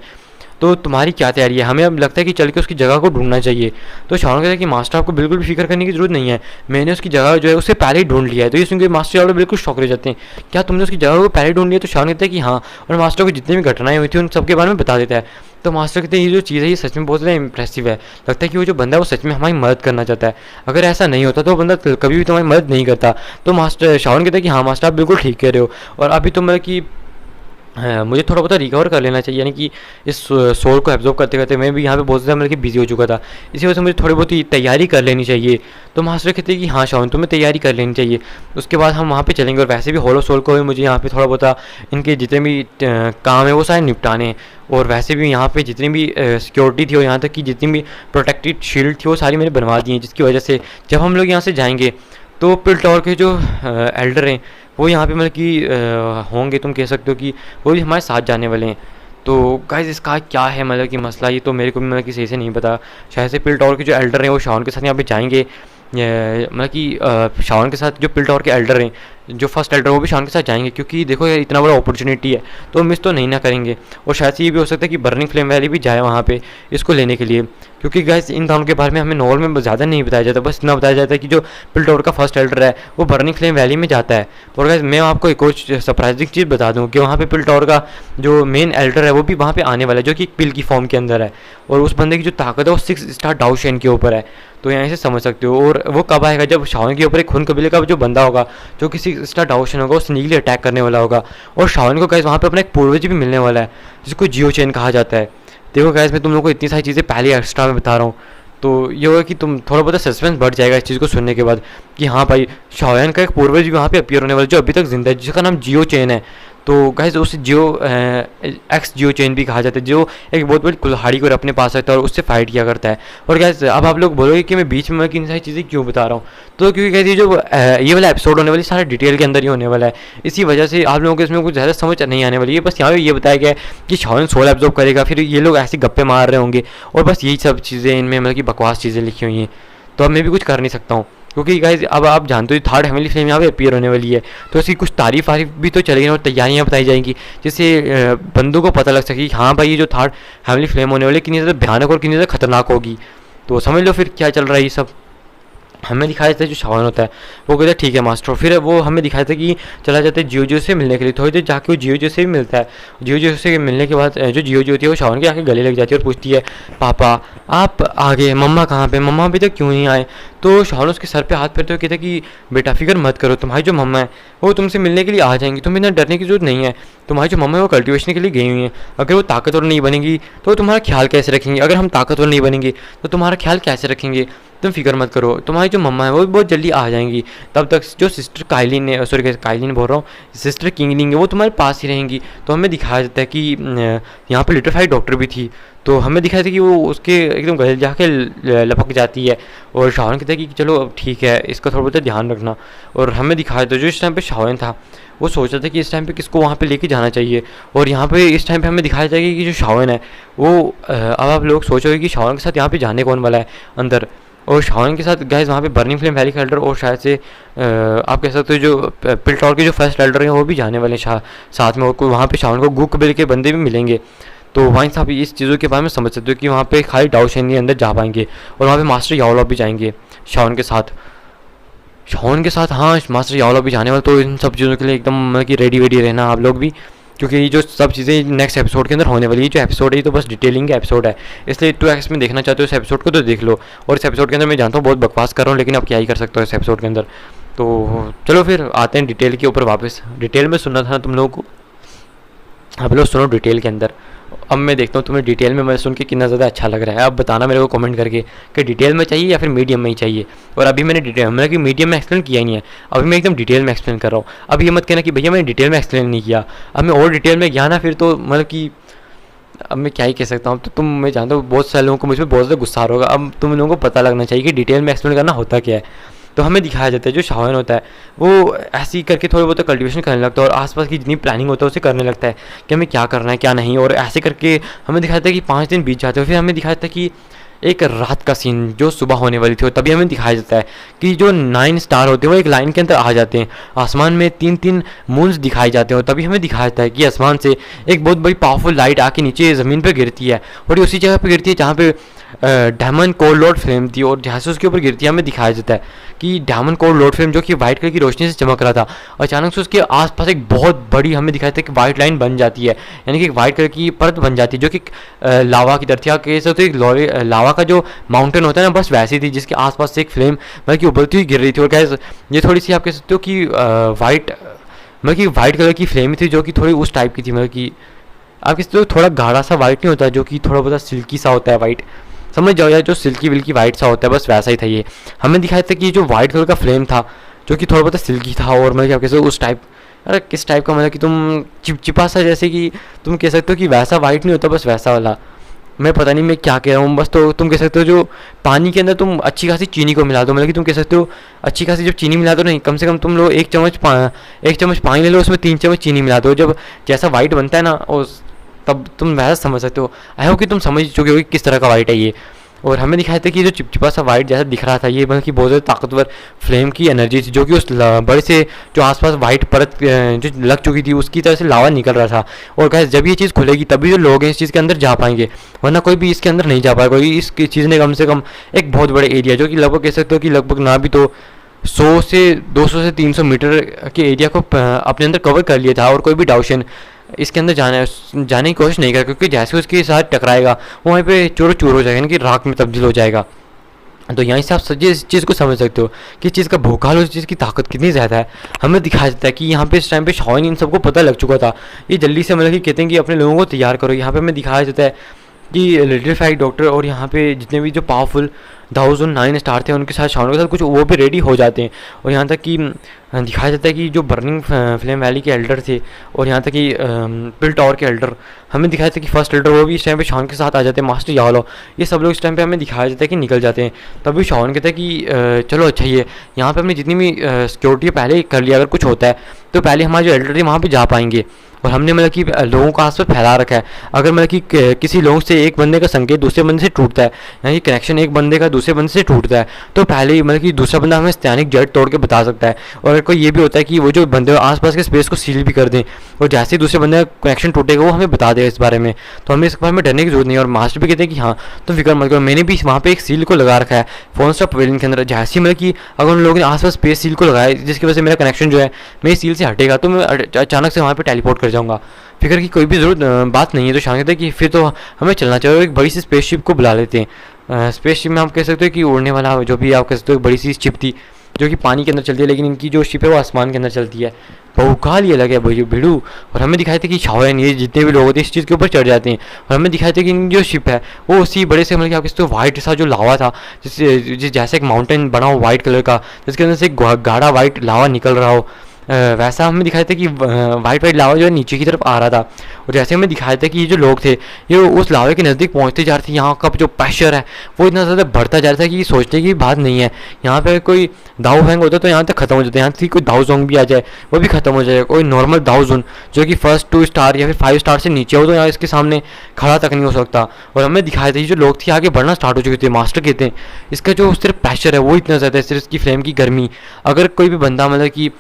तो तुम्हारी क्या तैयारी है? हमें अब लगता है कि चल के उसकी जगह को ढूंढना चाहिए। तो शावन कहता है कि मास्टर आपको बिल्कुल भी फिक्र करने की जरूरत नहीं है, मैंने उसकी जगह जो है उससे पहले ही ढूंढ लिया है। तो ये सुनकर मास्टर शावन बिल्कुल शौक रह जाते हैं, क्या तुमने उसकी जगह को पहले ही ढूंढ लिया? तो शावन कहता है कि हाँ, और मास्टर को जितनी भी घटनाएं हुई थी उन सबके बारे में बता देता है। तो मास्टर कहते हैं ये जो चीज़ है ये सच में बहुत ज़्यादा इंप्रेसिव है, लगता है कि वो जो बंदा है वो सच में हमारी मदद करना चाहता है, अगर ऐसा नहीं होता तो वो बंदा कभी भी तुम्हारी मदद नहीं करता। तो मास्टर शावन कहता है कि हाँ मास्टर आप बिल्कुल ठीक कह रहे हो, और अभी तो मतलब कि मुझे थोड़ा बहुत रिकवर कर लेना चाहिए, यानी कि इस सोल को एब्जॉर्ब करते करते मैं भी यहाँ पे बहुत ज़्यादा मतलब कि बिजी हो चुका था, इसी वजह से मुझे थोड़ी बहुत ही तैयारी कर लेनी चाहिए। तो मास्टर कहते हैं कि हाँ शावन तुम्हें तैयारी कर लेनी चाहिए, उसके बाद हम वहाँ पे चलेंगे। और वैसे भी होलो सोल को भी मुझे यहाँ पे थोड़ा बहुत इनके जितने भी काम है वो सारे निपटाने हैं, और वैसे भी यहाँ पे जितनी भी सिक्योरिटी थी और यहाँ तक कि जितनी भी प्रोटेक्टेड शील्ड थी वो सारी मैंने बनवा दी हैं, जिसकी वजह से जब हम लोग यहाँ से जाएंगे तो पिलटॉर के जो एल्डर हैं वो यहाँ पे मतलब कि होंगे, तुम कह सकते हो कि वो भी हमारे साथ जाने वाले हैं। तो गाइस इसका क्या है मतलब कि मसला, ये तो मेरे को भी मतलब कि सही से नहीं पता। शायद से पिलटॉर के जो एल्डर हैं वो शावन के साथ यहाँ पे जाएंगे, मतलब कि शावन के साथ जो पिलटॉर के एल्डर हैं, जो फर्स्ट एल्डर वो भी शावन के साथ जाएंगे, क्योंकि देखो यार इतना बड़ा अपॉर्चुनिटी है तो मिस तो नहीं ना करेंगे। और शायद से ये भी हो सकता है कि बर्निंग फ्लेम वैली भी जाए वहाँ पे इसको लेने के लिए, क्योंकि गाइस इन दोनों के बारे में हमें नॉवल में ज़्यादा नहीं बताया जाता, बस इतना बताया जाता है कि जो पिलटॉर का फर्स्ट एल्डर है वो बर्निंग फ्लेम वैली में जाता है। और गाइस मैं आपको एक और सरप्राइजिंग चीज़ बता दूँ कि वहाँ पे पिलटॉर का जो मेन एल्डर है वो भी वहाँ पे आने वाला है, जो कि एक पिल की फॉर्म के अंदर है, और उस बंदे की जो ताकत है वो 6 स्टार डाउशेन के ऊपर है। तो यहाँ से समझ सकते हो। और वो कब आएगा? जब शावन के ऊपर एक खून कबीले का जो बंदा होगा जो किसी स्टार डाउशन होगा वो स्नीकली अटैक करने वाला होगा, और शावन को गाइस वहाँ पे अपना एक पूर्वज भी मिलने वाला है जिसको जियो चेन कहा जाता है। देखो गाइस मैं तुम लोगों को इतनी सारी चीज़ें पहले एक्स्ट्रा में बता रहा हूँ, तो ये होगा कि तुम थोड़ा बहुत सस्पेंस बढ़ जाएगा इस चीज़ को सुनने के बाद कि हाँ भाई शावन का एक पूर्वज भी वहाँ पे अपीयर होने वाला जो अभी तक जिंदा है, जिसका नाम जियो चेन है। तो गाइस उसे जियो एक्स जियो चेन भी कहा जाता है, जो एक बहुत बड़ी कुल्हाड़ी को अपने पास रखता है और उससे फाइट किया करता है। और गाइस अब आप लोग बोलोगे कि मैं बीच में इन सारी चीज़ें क्यों बता रहा हूँ, तो क्योंकि गाइस ये जो ये वाला एपिसोड होने वाली सारा डिटेल के अंदर ही होने वाला है, इसी वजह से आप लोगों को इसमें कुछ ज़्यादा समझ नहीं आने वाली है। बस यहाँ पे ये बताया गया है कि शावन सोल एब्जॉर्ब करेगा, फिर ये लोग ऐसे गप्पे मार रहे होंगे, और बस यही सब चीज़ें इनमें मतलब कि बकवास चीज़ें लिखी हुई हैं। तो अब मैं भी कुछ कर नहीं सकता हूँ, क्योंकि गाइस अब आप जानते हो थर्ड हेवनली फ्लेम यहाँ पे अपीयर होने वाली है, तो इसकी कुछ तारीफ भी तो चलेगी और तैयारियाँ बताई जाएंगी, जिससे बंदों को पता लग सके कि हाँ भाई ये जो थर्ड हेवनली फ्लेम होने वाली कितनी ज़्यादा भयानक और कितनी ज़्यादा खतरनाक होगी। तो समझ लो फिर क्या चल रहा है ये सब। हमें दिखाया जाता है जो शावन होता है वो कहता है ठीक है मास्टर, फिर वो हमें दिखाया था कि चला जाता है जियो से मिलने के लिए। थोड़ी देर जाके वो जियो से भी मिलता है, जियो से मिलने के बाद जो जियो होती है वो शावन के आके गले लग जाती है और पूछती है पापा आप आ गए, मम्मा कहाँ पे, मम्मा अभी तक क्यों नहीं आए? तो शावन उसके सर पे हाथ फेरते हुए कहते कि बेटा फिक्र मत करो, तुम्हारी जो मम्मा है वो तुमसे मिलने के लिए आ जाएंगी, तुम्हें इतना डरने की जरूरत नहीं है। तुम्हारी जो मम्मा है वो कल्टिवेशन के लिए गई हुई हैं, अगर वो ताकतवर नहीं बनेंगी तो तुम्हारा ख्याल कैसे रखेंगे, अगर हम ताकतवर नहीं बनेंगे तो तुम्हारा ख्याल कैसे रखेंगे, तुम फिक्र मत करो, तुम्हारी जो मम्मा है वो भी बहुत जल्दी आ जाएंगी। तब तक जो सिस्टर काइलिन है, सॉरी काइलिन बोल रहा हूँ, सिस्टर किंगलिंग है वो तुम्हारे पास ही रहेंगी। तो हमें दिखाया जाता है कि यहाँ पर लिटरफाइड डॉक्टर भी थी, तो हमें दिखाया था कि वो उसके एकदम गले जाके लपक जाती है, और शावन कहता है कि चलो अब ठीक है इसका थोड़ा बहुत ध्यान रखना। और हमें दिखाया था जो इस टाइम पे शावन था वो सोच रहा था कि इस टाइम पे किसको वहाँ पे लेके जाना चाहिए, और यहाँ पे इस टाइम पे हमें दिखाया जाएगा कि जो शावन है वो अब आप लोग सोचोगे कि शावन के साथ यहाँ पे जाने कौन वाला है अंदर, और शावन के साथ गाइस वहाँ पे बर्निंग फ्लेम वैली का एल्डर और शायद से आप कह सकते हो जो पिलटॉर के जो फर्स्ट एल्डर हैं वो भी जाने वाले हैं साथ में, और वहाँ पे शावन को गू कबीले के बंदे भी मिलेंगे। तो वहीं से आप इस चीज़ों के बारे में समझ सकते हो कि वहाँ पे खाली डाउशेन के अंदर जा पाएंगे, और वहाँ पे मास्टर याओलॉ भी जाएंगे शावन के साथ। हाँ मास्टर याओलॉ भी जाने वाले, तो इन सब चीज़ों के लिए एकदम मतलब कि रेडी रहना आप लोग भी, क्योंकि ये जो सब चीज़ें नेक्स्ट एपिसोड के अंदर होने वाली है। जो एपिसोड है ये तो बस डिटेलिंग का एपिसोड है, इसलिए 2x में देखना चाहते हो इस एपिसोड को तो देख लो। और इस एपिसोड के अंदर मैं जानता हूँ बहुत बकवास कर रहा हूँ, लेकिन अब क्या ही कर सकते हो इस एपिसोड के अंदर। तो चलो फिर आते हैं डिटेल के ऊपर वापस। डिटेल में सुनना था तुम लोगों को आप लोग सुनो डिटेल के अंदर। अब मैं देखता हूँ तुम्हें डिटेल में मैं सुन के कितना ज़्यादा अच्छा लग रहा है। अब बताना मेरे को कमेंट करके कि डिटेल में चाहिए या फिर मीडियम में ही चाहिए। और अभी मैंने डिटेल मतलब कि मीडियम में एक्सप्लेन किया ही नहीं है, अभी मैं एकदम डिटेल में एक्सप्लेन कर रहा हूँ। अब ये मत कहना कि भैया मैंने डिटेल में एक्सप्लेन नहीं किया। अब मैं और डिटेल में गया ना फिर तो मतलब कि अब मैं क्या ही कह सकता हूँ। तो तुम, मैं जानता हूँ बहुत सारे लोगों को मुझ पर बहुत ज़्यादा गुस्सा आ रहा होगा। अब तुम लोगों को पता लगना चाहिए कि डिटेल में एक्सप्लेन करना होता क्या है। तो हमें दिखाया जाता है जो शावन होता है वो ऐसे ही करके थोड़ा बहुत कल्टीवेशन करने लगता है और आसपास की जितनी प्लानिंग होता है उसे करने लगता है कि हमें क्या करना है क्या नहीं। और ऐसे करके हमें दिखाया जाता है कि 5 दिन बीत जाते हैं। फिर हमें दिखाया जाता है कि एक रात का सीन जो सुबह होने वाली थी, और तभी हमें दिखाया जाता है कि जो 9 स्टार होते हैं वो एक लाइन के अंदर आ जाते हैं। आसमान में 3-3 मून्स दिखाए जाते हैं और तभी हमें दिखाया जाता है कि आसमान से एक बहुत बड़ी पावरफुल लाइट आके नीचे ज़मीन पर गिरती है और ये उसी जगह पर गिरती है जहाँ पे डायमंड कोर लोड फ्लेम थी। और जैसे उसके ऊपर गिरती है हमें दिखाया जाता है कि डायमंड कोर लोड फ्लेम जो कि वाइट कलर की रोशनी से चमक रहा था, अचानक से उसके आसपास एक बहुत बड़ी हमें दिखाया जाता है कि वाइट लाइन बन जाती है, यानी कि एक वाइट कलर की परत बन जाती है जो कि लावा की तरह थी। कह सकते एक लावा का जो माउंटेन होता है ना, बस वैसी थी जिसके आसपास से एक फ्लेम मतलब कि उबलती हुई गिर रही थी। और क्या ये थोड़ी सी आप कह सकते हो कि वाइट मतलब कि वाइट कलर की फ्लेम थी जो कि थोड़ी उस टाइप की थी, मतलब कि आप कह सकते हो थोड़ा गाढ़ा सा वाइट नहीं होता जो कि थोड़ा बहुत सिल्की सा होता है वाइट, समझ जाओ यार, जो सिल्की विल्की वाइट सा होता है बस वैसा ही था ये। हमें दिखाया था कि जो वाइट कलर का फ्लेम था जो कि थोड़ा बहुत सिल्की था और मतलब क्या कह सकते हो उस टाइप, अरे किस टाइप का, मतलब कि तुम चिपचिपा सा, जैसे कि तुम कह सकते हो कि वैसा वाइट नहीं होता बस वैसा वाला। मैं पता नहीं मैं क्या कह रहा हूँ, बस तो तुम कह सकते हो जो पानी के अंदर तुम अच्छी खासी चीनी को मिला दो, मतलब कि तुम कह सकते हो अच्छी खासी जब चीनी मिला दो, नहीं कम से कम तुम लोग एक चम्मच पानी ले लो, उसमें 3 चम्मच चीनी मिला दो, जब जैसा वाइट बनता है ना उस तब तुम वैसा समझ सकते हो। आई होप कि तुम समझ चुके हो कि किस तरह का वाइट है ये। और हमें दिखाया था कि जो चिपचिपा सा वाइट जैसा दिख रहा था ये मतलब कि बहुत ज़्यादा ताकतवर फ्लेम की एनर्जी थी जो कि उस बड़े से जो आसपास वाइट परत जो लग चुकी थी उसकी तरह से लावा निकल रहा था। और गाइस जब ये चीज़ खुलेगी तभी जो लोग हैं इस चीज़ के अंदर जा पाएंगे, वरना कोई भी इसके अंदर नहीं जा पाएगा। कोई इस चीज़ ने कम से कम एक बहुत बड़े एरिया जो कि लगभग कह सकते हो कि लगभग ना भी तो 100 से 200 से 300 मीटर के एरिया को अपने अंदर कवर कर लिया था। और कोई भी डाउशन इसके अंदर जाने की कोशिश नहीं करेगा, क्योंकि जैसे उसके साथ टकराएगा वो वहीं पे चूरो चूर हो जाएगा, यानी कि राख में तब्दील हो जाएगा। तो यहीं से आप सच्चे इस चीज़ को समझ सकते हो कि इस चीज़ का भूखाल और इस चीज़ की ताकत कितनी ज़्यादा है। हमें दिखाया जाता है कि यहाँ पे इस टाइम पे शाओन इन सबको पता लग चुका था, ये जल्दी से मतलब कि कहते हैं कि अपने लोगों को तैयार करो। यहाँ पे हमें दिखाया जाता है कि लिटिल फाइट डॉक्टर और यहाँ पे जितने भी जो पावरफुल 1009 स्टार थे उनके साथ शाओन के साथ कुछ वो भी रेडी हो जाते हैं। और यहाँ तक कि दिखाया जाता है कि जो बर्निंग फ्लेम वैली के एल्डर थे और यहाँ तक कि पिल टावर के एल्डर, हमें दिखाया जाता है कि फर्स्ट एल्डर वो भी इस टाइम पे शाओन के साथ आ जाते हैं, मास्टर यालो ये सब लोग इस टाइम पे हमें दिखाया जाता है कि निकल जाते हैं। तभी शाओन कहता है कि चलो अच्छा ही है, यहाँ पे हमने जितनी भी सिक्योरिटी पहले ही कर लिया, अगर कुछ होता है तो पहले हमारे जो एल्डर थे वहाँ पर जा पाएंगे। और हमने मतलब कि लोगों को आस पास फैला रखा है, अगर मतलब कि किसी लोगों से एक बंदे का संकेत दूसरे बंदे से टूटता है, यानी कि कनेक्शन एक बंदे का दूसरे बंदे से टूटता है, तो पहले ही मतलब कि दूसरा बंदा हमें स्टैनिक जेट तोड़ के बता सकता है। और अगर कोई ये भी होता है कि वो जो बंदे आसपास के स्पेस को सील भी कर दें और जैसे ही दूसरे बंदे का कनेक्शन टूटेगा वो हमें बता देगा इस बारे में, तो हमें इस बारे में डरने की जरूरत नहीं है। और मास्टर भी कहते हैं कि हाँ तुम फिक्र मत करो, मैंने भी वहाँ पे एक सील को लगा रखा है 4 स्टार पवेलियन के अंदर, जैसे ही मतलब कि अगर उन लोगों ने आसपास स्पेस सील को लगाया जिसकी वजह से मेरा कनेक्शन जो है मेरी सील से हटेगा तो मैं अचानक से वहाँ पर टेलीपोर्ट कर जाऊँगा। फिक्र की कोई भी जरूरत बात नहीं है। तो शान कहते हैं कि फिर तो हमें चलना चाहिए, एक बड़ी सी स्पेसशिप को बुला लेते हैं। स्पेसशिप में आप कह सकते हो कि उड़ने वाला जो भी आप कह सकते हो एक बड़ी सी शिप थी जो कि पानी के अंदर चलती है, लेकिन इनकी जो शिप है वो आसमान के अंदर चलती है। बहुकाल ये लगे भाई भिड़ू। और हमें दिखाई थे कि शाओन ये जितने भी लोग होते हैं इस चीज़ के ऊपर चढ़ जाते हैं। और हमें दिखाई थे कि इनकी जो शिप है वो उसी बड़े से मतलब कि आप कहते हो वाइट सा जो लावा था, जैसे एक माउंटेन बना हो वाइट कलर का जिसके अंदर से गाढ़ा वाइट लावा निकल रहा हो, वैसा हमें दिखाया था कि वाइट वाइट लावा जो है नीचे की तरफ आ रहा था। और जैसे हमें दिखाया था कि ये जो लोग थे ये उस लावे के नज़दीक पहुंचते जा रहे थे, यहाँ का जो प्रेशर है वो इतना ज़्यादा बढ़ता जा रहा था कि ये सोचने की बात नहीं है। यहाँ पे कोई दाऊ हैंग होता तो यहाँ तक खत्म हो जाता है, यहाँ से कोई दाऊ जोंग भी आ जाए वो भी खत्म हो जाएगा। कोई नॉर्मल दाऊ जोन जो कि फर्स्ट 2 स्टार या फिर 5 स्टार से नीचे हो तो यहाँ इसके सामने खड़ा तक नहीं हो सकता। और हमें दिखाया था ये जो लोग थे आगे बढ़ना स्टार्ट हो चुके थे। मास्टर कहते हैं इसका जो सिर्फ प्रेशर है वो इतना ज़्यादा है, सिर्फ इसकी फ्लेम की गर्मी, अगर कोई भी बंदा मतलब कि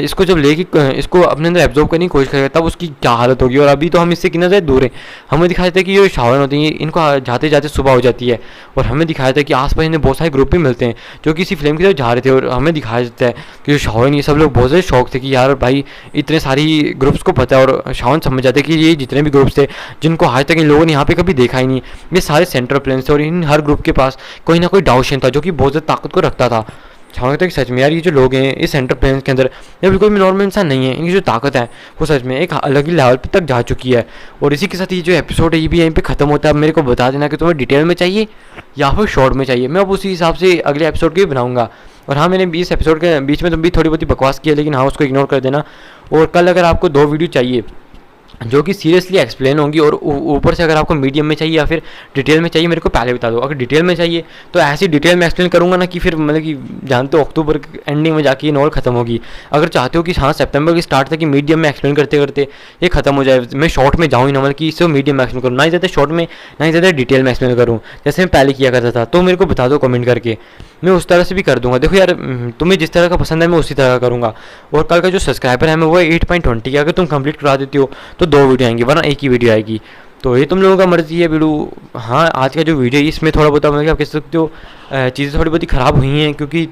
इसको जब लेके इसको अपने अंदर एब्जॉर्ब करने की कोशिश करेगा तब उसकी क्या हालत होगी। और अभी तो हम इससे कितना ज़्यादा दूर हैं। हमें दिखाया था कि ये शावन होती हैं इनको जाते जाते सुबह हो जाती है। और हमें दिखाया था कि आसपास इन्हें बहुत सारे ग्रुप भी मिलते हैं जो कि इसी फ्लेम की तरफ जा रहे थे। और हमें दिखाया जाता है कि जो शावन ये सब लोग बहुत ज़्यादा शौक थे कि यार भाई इतने सारी ग्रुप्स को पता है। और शावन समझ जाते कि ये जितने भी ग्रुप्स थे जिनको आज तक इन लोगों ने यहाँ पे कभी देखा ही नहीं, ये सारे सेंट्रल प्लेन्स थे और इन हर ग्रुप के पास कोई ना कोई डाउशन था जो कि बहुत ज़्यादा ताकत को रखता था। चाहता है कि सच में यार ये जो लोग हैं इस सेंटर प्लेन के अंदर, ये बिल्कुल भी नॉर्मल इंसान नहीं है। इनकी जो ताकत है वो सच में एक अलग ही लेवल तक जा चुकी है। और इसी के साथ ये जो एपिसोड है ये भी यहीं पे ख़त्म होता है। अब मेरे को बता देना कि तुम्हें डिटेल में चाहिए या फिर शॉर्ट में चाहिए, मैं अब उसी हिसाब से अगले एपिसोड के भी बनाऊंगा। और हाँ, मैंने 20 एपिसोड के बीच में तुम भी थोड़ी बहुत बकवास की है, लेकिन हाँ उसको इग्नोर कर देना। और कल अगर आपको 2 वीडियो चाहिए जो कि सीरियसली एक्सप्लेन होंगी, और ऊपर से अगर आपको मीडियम में चाहिए या फिर डिटेल में चाहिए, मेरे को पहले बता दो। अगर डिटेल में चाहिए तो ऐसी डिटेल में एक्सप्लेन करूँगा ना कि फिर मतलब कि जानते हो अक्टूबर एंडिंग में जाके ये नॉवल खत्म होगी। अगर चाहते हो कि हाँ सितंबर की स्टार्ट तक कि मीडियम में एक्सप्लेन करते करते ये खत्म हो जाए, मैं शॉर्ट में जाऊँ ही ना, मतलब कि इससे मीडियम में एक्सप्लेन करूँ, ना ही ज़्यादा शॉर्ट में ना ही ज़्यादा डिटेल में एक्सप्लेन करूँ जैसे मैं पहले किया करता था, तो मेरे को बता दो कमेंट करके, मैं उस तरह से भी कर दूंगा। देखो यार, तुम्हें जिस तरह का पसंद है मैं उसी तरह का करूँगा। और कल का जो सब्सक्राइबर है मैं वो 8.20 का, अगर तुम कंप्लीट करा देती हो तो 2 वीडियो आएंगी, वरना एक ही वीडियो आएगी। तो ये तुम लोगों का मर्जी है बिल्डू। हाँ, आज का जो वीडियो है इसमें थोड़ा बहुत मतलब कि आप कह सकते हो चीज़ें थोड़ी बहुत ही ख़राब हुई हैं, क्योंकि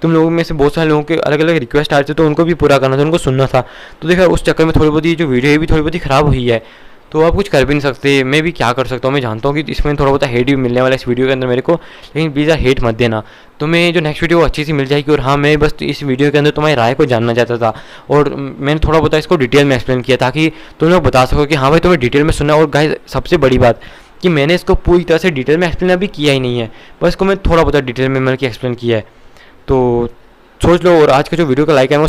तुम लोगों में से बहुत सारे लोगों के अलग अलग रिक्वेस्ट आ रहे थे, तो उनको भी पूरा करना था, उनको सुनना था। तो देखा उस चक्कर में थोड़ी बहुत ही जो वीडियो है भी थोड़ी बहुत ही ख़राब हुई है। तो आप कुछ कर भी नहीं सकते, मैं भी क्या कर सकता हूँ। मैं जानता हूँ कि इसमें थोड़ा बहुत हेट भी मिलने वाला है इस वीडियो के अंदर मेरे को, लेकिन प्लीज़ यार हेट मत देना। तो मैं जो नेक्स्ट वीडियो अच्छी सी मिल जाएगी। और हाँ, मैं बस इस वीडियो के अंदर तुम्हारी राय को जानना चाहता था, और मैंने थोड़ा बहुत इसको डिटेल में एक्सप्लेन किया ताकि तुम लोग बता सको कि हाँ भाई तुम्हें डिटेल में सुनना। और गाइस सबसे बड़ी बात कि मैंने इसको पूरी तरह से डिटेल में एक्सप्लेन अभी किया ही नहीं है, बस इसको मैं थोड़ा बहुत डिटेल में मतलब कि एक्सप्लेन किया है। तो सोच लो। और आज का जो वीडियो का लाइक है वो